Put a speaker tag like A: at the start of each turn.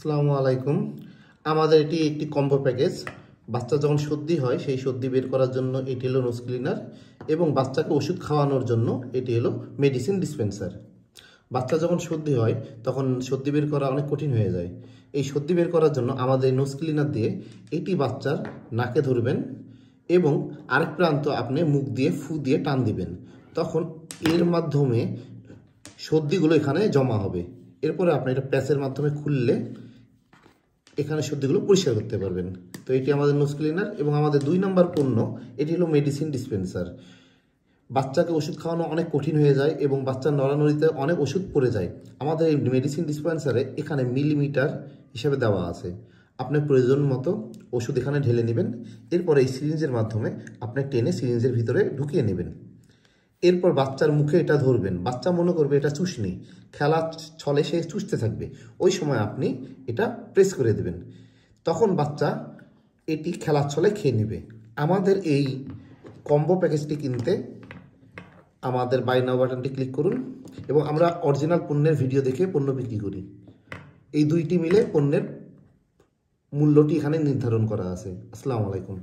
A: আসসালামু আলাইকুম। আমাদের এটি একটি কম্বো প্যাকেজ। বাচ্চা যখন সর্দি হয় সেই সর্দি বের করার জন্য এটি হলো নোজ ক্লিনার এবং বাচ্চাকে ওষুধ খাওয়ানোর জন্য এটি হলো মেডিসিন ডিসপেন্সার। বাচ্চা যখন সর্দি হয় তখন সর্দি বের করা অনেক কঠিন হয়ে যায়। এই সর্দি বের করার জন্য আমাদের নোজ ক্লিনার দিয়ে এটি বাচ্চার নাকে ধরবেন এবং আরেক প্রান্ত আপনি মুখ দিয়ে ফু দিয়ে টান দিবেন। তখন এর মাধ্যমে সর্দিগুলো এখানে জমা হবে। এরপরে আপনি এটা প্যাচের মাধ্যমে খুললে এখানে সর্দিগুলো পরিষ্কার করতে পারবেন। তো এটি আমাদের নোজ ক্লিনার এবং আমাদের 2 নম্বর পণ্য এটি হলো মেডিসিন ডিসপেন্সার। বাচ্চাকে ওষুধ খাওয়ানো অনেক কঠিন হয়ে যায় এবং বাচ্চার নড়ানড়িতে অনেক ওষুধ পড়ে যায়। আমাদের এই মেডিসিন ডিসপেন্সারে এখানে মিলিমিটার হিসাবে দেওয়া আছে। আপনি প্রয়োজন মতো ওষুধ এখানে ঢেলে নেবেন। এরপর এই সিরিঞ্জের মাধ্যমে আপনি টেনে সিরিঞ্জের ভিতরে ঢুকিয়ে নেবেন। এরপর বাচ্চার মুখে এটা ধরবেন। বাচ্চা মনে করবে এটা চুষনি, খেলা ছলে সে চুষতে থাকবে। ওই সময় আপনি এটা প্রেস করে দেবেন, তখন বাচ্চা এটি খেলার ছলে খেয়ে নেবে। আমাদের এই কম্বো প্যাকেজটি কিনতে আমাদের বাই নাও বাটনটি ক্লিক করুন এবং আমরা অরিজিনাল পণ্যের ভিডিও দেখে পণ্য বিক্রি করি। এই দুইটি মিলে পণ্যের মূল্যটি এখানে নির্ধারণ করা আছে। আসসালামু আলাইকুম।